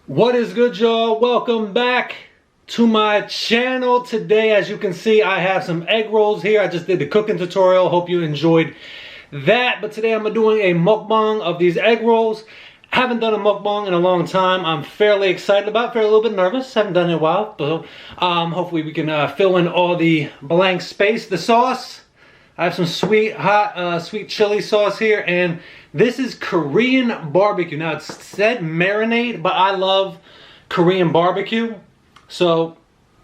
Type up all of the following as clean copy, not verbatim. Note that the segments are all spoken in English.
What is good, y'all? Welcome back to my channel. Today, as you can see, I have some egg rolls here. I just did the cooking tutorial. Hope you enjoyed that. But today I'm doing a mukbang of these egg rolls. I haven't done a mukbang in a long time. I'm fairly excited about it. Fairly a little bit nervous. Haven't done it in a while. But hopefully we can fill in all the blank space. The sauce, I have some sweet, hot, sweet chili sauce here. And this is Korean barbecue. Now, it said marinade, but I love Korean barbecue. So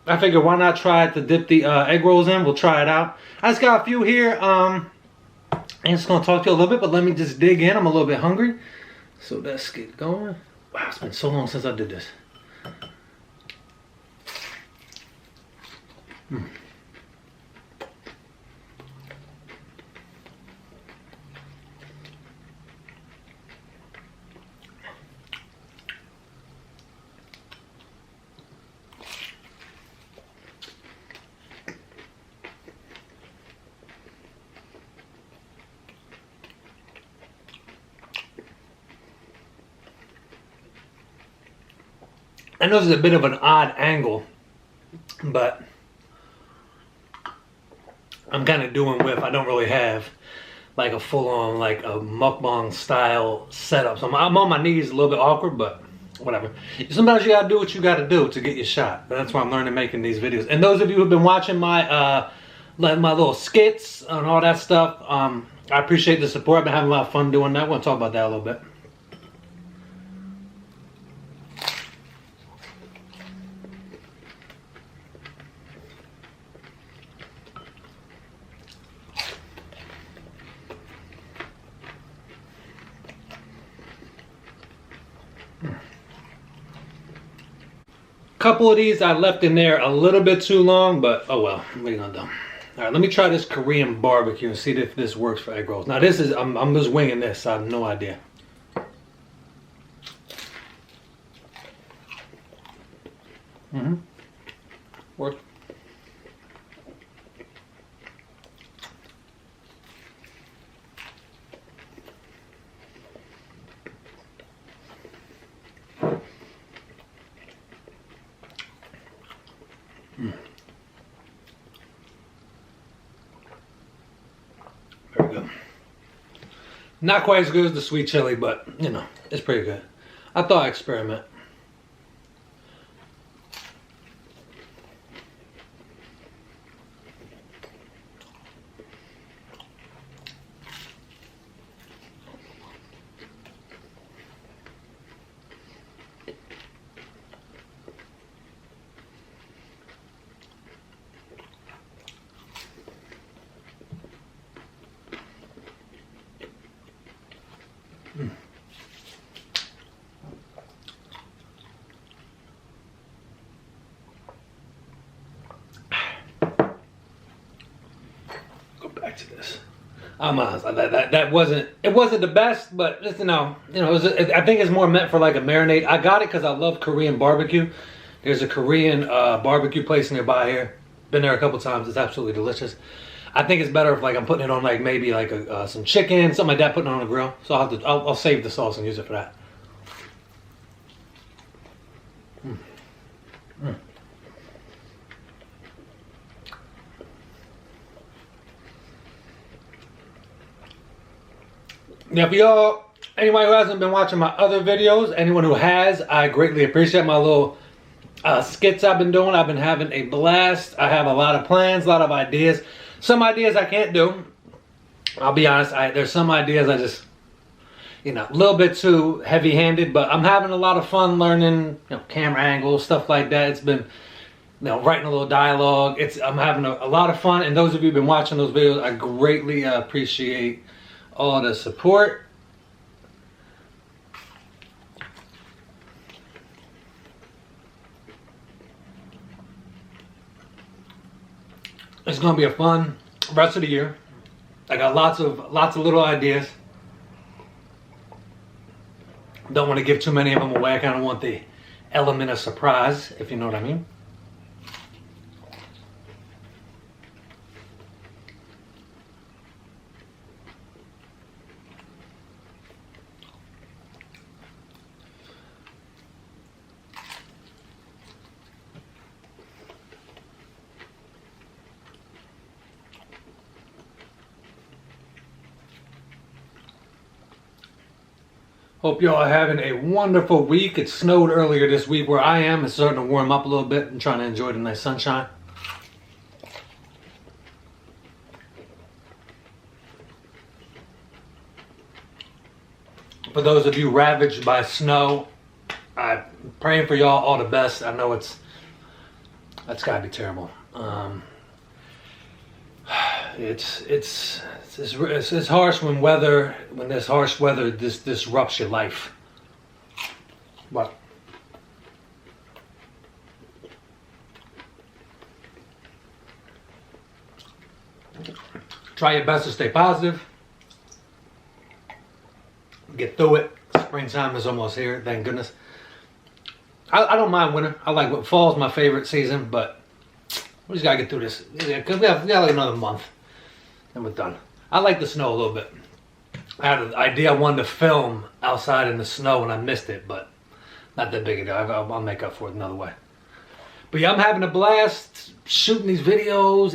I figured, why not try to dip the egg rolls in? We'll try it out. I just got a few here. I'm just going to talk to you a little bit, but let me just dig in. I'm a little bit hungry. So let's get going. Wow, it's been so long since I did this. I know this is a bit of an odd angle, but I'm kind of doing with, I don't really have like a full-on like a mukbang style setup. So I'm on my knees, a little bit awkward, but whatever. Sometimes you gotta do what you gotta do to get your shot. But that's why I'm learning making these videos. And those of you who've been watching my like my little skits and all that stuff, I appreciate the support. I've been having a lot of fun doing that. I want to talk about that a little bit. Couple of these I left in there a little bit too long, but oh well, what are you gonna do? All right, let me try this Korean barbecue and see if this works for egg rolls. Now this is, I'm just winging this, I have no idea. Works. Very good. Not quite as good as the sweet chili, but you know, it's pretty good. I thought I'd experiment. Go back to this. I'm honest, that wasn't, it wasn't the best, but just, you know, I think it's more meant for like a marinade. I got it because I love Korean barbecue. There's a Korean barbecue place nearby here. Been there a couple times. It's absolutely delicious. I think it's better if like I'm putting it on like maybe like some chicken, something like that, putting it on the grill. So I'll save the sauce and use it for that. Now, for y'all, anyone who hasn't been watching my other videos, anyone who has, I greatly appreciate my little skits I've been doing. I've been having a blast. I have a lot of plans, a lot of ideas. Some ideas I can't do. I'll be honest, there's some ideas I just, you know, a little bit too heavy-handed, but I'm having a lot of fun learning, you know, camera angles, stuff like that. It's been, you know, writing a little dialogue. I'm having a lot of fun, and those of you who've been watching those videos, I greatly appreciate all the support. It's gonna be a fun rest of the year. I got lots of little ideas. Don't want to give too many of them away. I kind of want the element of surprise, if you know what I mean. Hope y'all are having a wonderful week. It snowed earlier this week where I am. It's starting to warm up a little bit. I'm trying to enjoy the nice sunshine. For those of you ravaged by snow, I'm praying for y'all all the best. I know that's gotta be terrible. It's harsh when this harsh weather disrupts your life. But try your best to stay positive. Get through it. Springtime is almost here, thank goodness. I don't mind winter. I like fall's my favorite season, but we just gotta get through this. Because we got like another month, and we're done. I like the snow a little bit. I had an idea I wanted to film outside in the snow, and I missed it, but not that big a deal. I'll make up for it another way. But yeah, I'm having a blast shooting these videos.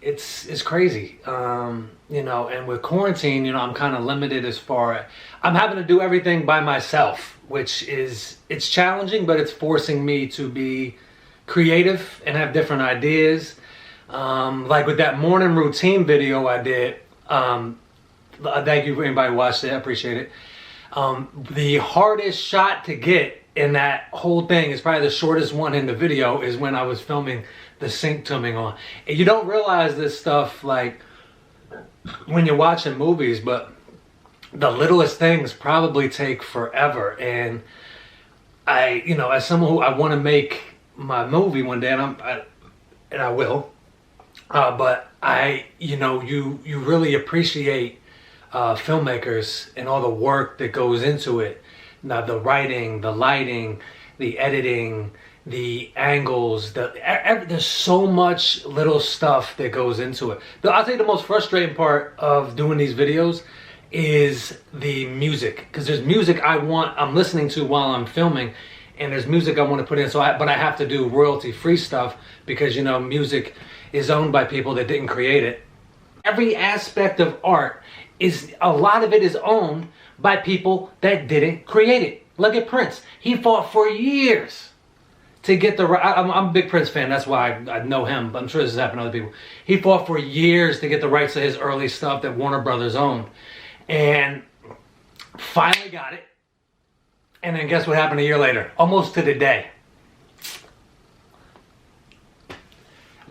It's crazy, you know, and with quarantine, you know, I'm kind of limited as far as I'm having to do everything by myself, which it's challenging, but it's forcing me to be creative and have different ideas. Like with that morning routine video I did, thank you for anybody who watched it, I appreciate it. The hardest shot to get in that whole thing is probably the shortest one in the video is when I was filming the sink tumbling on. And you don't realize this stuff like when you're watching movies, but the littlest things probably take forever. And I, you know, as someone who I want to make my movie one day, and I will, but you know, you really appreciate filmmakers and all the work that goes into it. Now, the writing, the lighting, the editing, the angles, there's so much little stuff that goes into it. I'll tell you the most frustrating part of doing these videos is the music, because there's music I'm listening to while I'm filming, and there's music I want to put in. But I have to do royalty-free stuff because, you know, music is owned by people that didn't create it. Every aspect of art a lot of it is owned by people that didn't create it. Look at Prince. He fought for years to get the right. I'm a big Prince fan. That's why I know him. But I'm sure this has happened to other people. He fought for years to get the rights to his early stuff that Warner Brothers owned, and finally got it. And then guess what happened a year later? Almost to the day.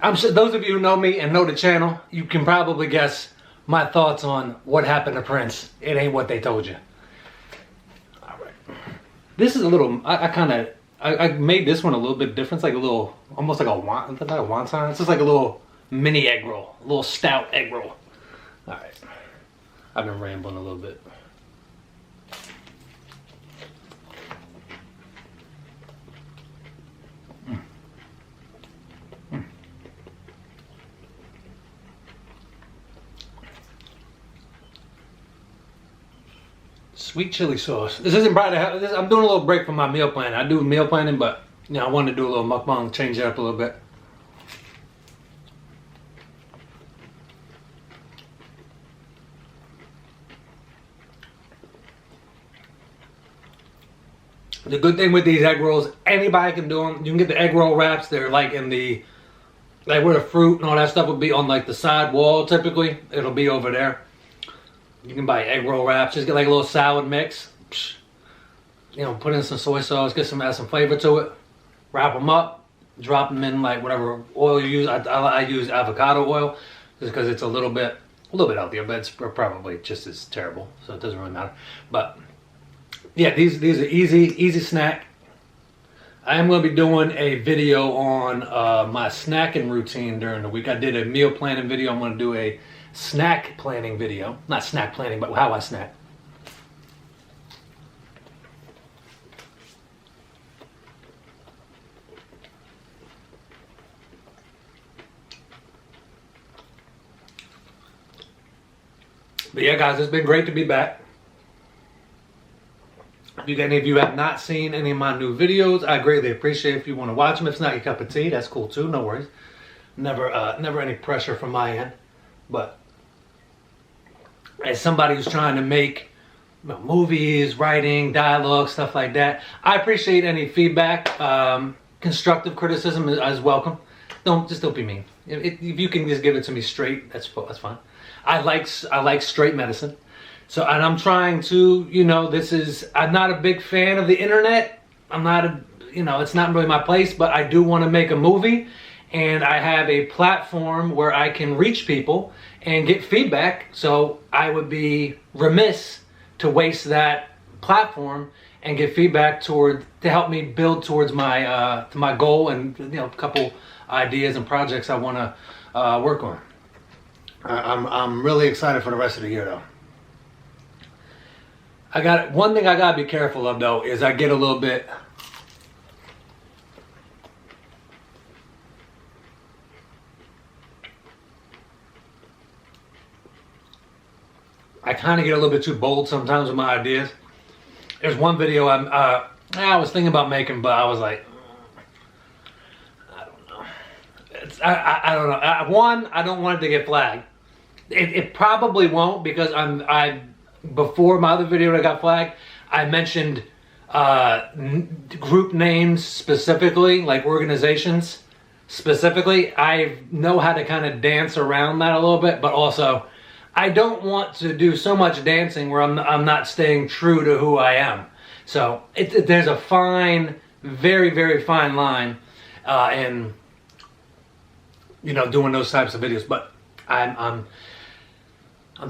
I'm sure those of you who know me and know the channel, you can probably guess my thoughts on what happened to Prince. It ain't what they told you. All right. This is a little, I made this one a little bit different. It's like a little, almost like a wonton. It's just like a little mini egg roll, a little stout egg roll. All right. I've been rambling a little bit. Sweet chili sauce. This isn't probably, I'm doing a little break from my meal planning. I do meal planning, but you know, I wanted to do a little mukbang, change it up a little bit. The good thing with these egg rolls, anybody can do them. You can get the egg roll wraps. They're like in the, like where the fruit and all that stuff would be on like the side wall typically. It'll be over there. You can buy egg roll wraps. Just get like a little salad mix. You know, put in some soy sauce, add some flavor to it. Wrap them up. Drop them in like whatever oil you use. I use avocado oil just because it's a little bit healthier, but it's probably just as terrible, so it doesn't really matter. But yeah, these are easy snack. I am going to be doing a video on my snacking routine during the week. I did a meal planning video. I'm going to do a snack planning video. Not snack planning, but how I snack. But yeah, guys, it's been great to be back. If any of you have not seen any of my new videos, I greatly appreciate if you want to watch them. If it's not your cup of tea, that's cool too, no worries. Never any pressure from my end. But as somebody who's trying to make movies, writing, dialogue, stuff like that. I appreciate any feedback. Constructive criticism is welcome. Don't be mean. If you can just give it to me straight, that's fine. I like straight medicine. So, and I'm trying to, I'm not a big fan of the internet. I'm not it's not really my place, but I do want to make a movie, and I have a platform where I can reach people and get feedback. So I would be remiss to waste that platform and get feedback to help me build towards my goal and a couple ideas and projects I want to work on. I'm really excited for the rest of the year though. One thing I gotta be careful of though is I get a little bit a little bit too bold sometimes with my ideas. There's one video I was thinking about making, but I was like, I don't know. I don't know. One, I don't want it to get flagged. It probably won't, because before my other video that got flagged, I mentioned group names specifically, like organizations specifically. I know how to kind of dance around that a little bit, but also I don't want to do so much dancing where I'm not staying true to who I am. So there's a fine, very, very fine line in doing those types of videos. But I'm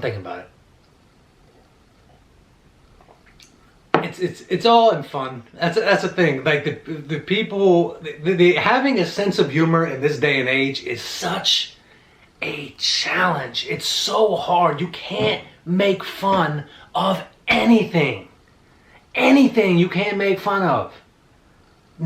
thinking about it. It's all in fun. That's the thing. Like the people, having a sense of humor in this day and age is such a challenge. It's so hard. You can't make fun of anything. Anything you can't make fun of.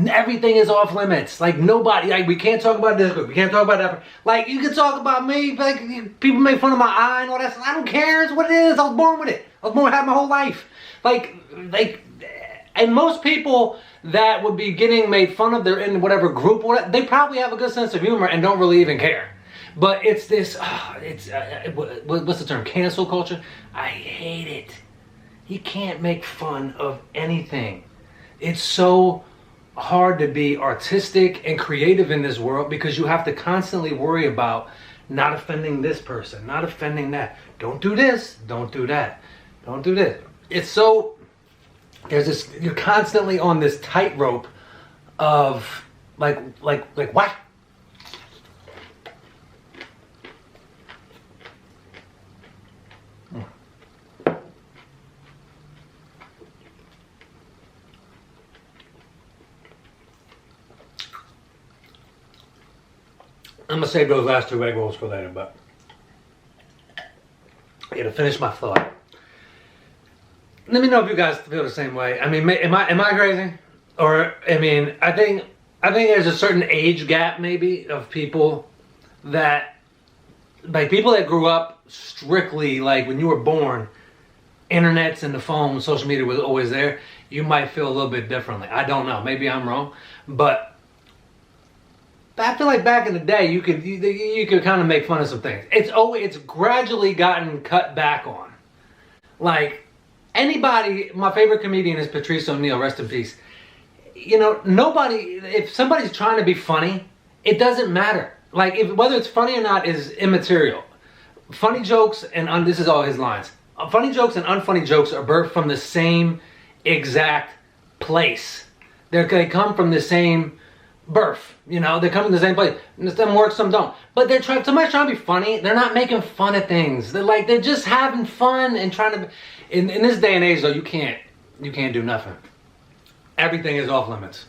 Everything is off limits. Like nobody, like we can't talk about this group. We can't talk about that. Like you can talk about me. Like people make fun of my eye and all that stuff. I don't care. It's what it is. I was born with it. I was born to have my whole life. And most people that would be getting made fun of, they're in whatever group, they probably have a good sense of humor and don't really even care. But it's this, what's the term? Cancel culture? I hate it. You can't make fun of anything. It's so hard to be artistic and creative in this world because you have to constantly worry about not offending this person, not offending that. Don't do this, don't do that, don't do this. It's so, you're constantly on this tightrope of like what? I'm gonna save those last 2 egg rolls for later, but I gotta finish my thought. Let me know if you guys feel the same way. I mean, am I crazy? Or I mean, I think there's a certain age gap maybe of people that, like people that grew up strictly like when you were born, internets and the phone, social media was always there. You might feel a little bit differently. I don't know. Maybe I'm wrong, but I feel like back in the day, you could kind of make fun of some things. It's gradually gotten cut back on. Like anybody, my favorite comedian is Patrice O'Neal, rest in peace. If somebody's trying to be funny, it doesn't matter. Like whether it's funny or not is immaterial. Funny jokes and this is all his lines. Funny jokes and unfunny jokes are birthed from the same exact place. They come from the same birth, they come from the same place. Some work, some don't. But somebody's trying to be funny. They're not making fun of things. They're just having fun and trying to. In this day and age, though, you can't do nothing. Everything is off limits.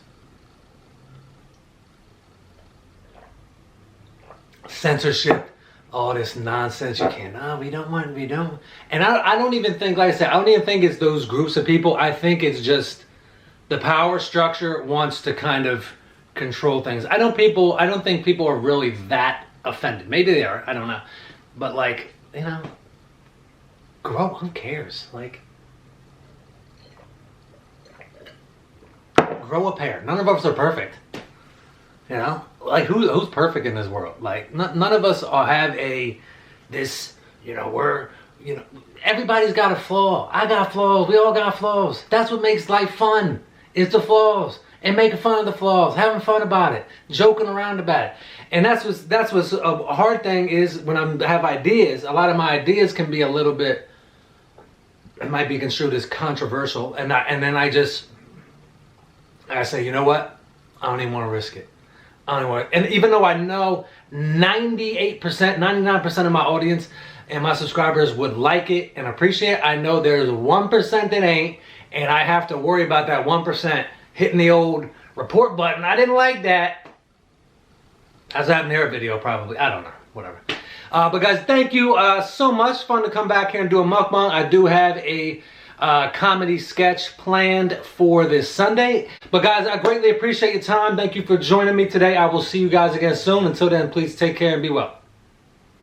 Censorship, all this nonsense. You can't. No, we don't. And I don't even think, like I said, I don't even think it's those groups of people. I think it's just the power structure wants to kind of control things. I don't think people are really that offended. Maybe they are. I don't know. But grow. Who cares? Grow a pair. None of us are perfect. Who's perfect in this world? None of us have this. you know, everybody's got a flaw. I got flaws. We all got flaws. That's what makes life fun. It's the flaws. And making fun of the flaws, having fun about it, joking around about it. And that's what's a hard thing is when I have ideas. A lot of my ideas can be a little bit, it might be construed as controversial. And then I say, you know what? I don't even want to risk it. I don't even want to. And even though I know 98%, 99% of my audience and my subscribers would like it and appreciate it, I know there's 1% that ain't, and I have to worry about that 1% hitting the old report button. I didn't like that. That's happened in their video probably. I don't know. Whatever. But guys, thank you so much. Fun to come back here and do a mukbang. I do have a comedy sketch planned for this Sunday. But guys, I greatly appreciate your time. Thank you for joining me today. I will see you guys again soon. Until then, please take care and be well.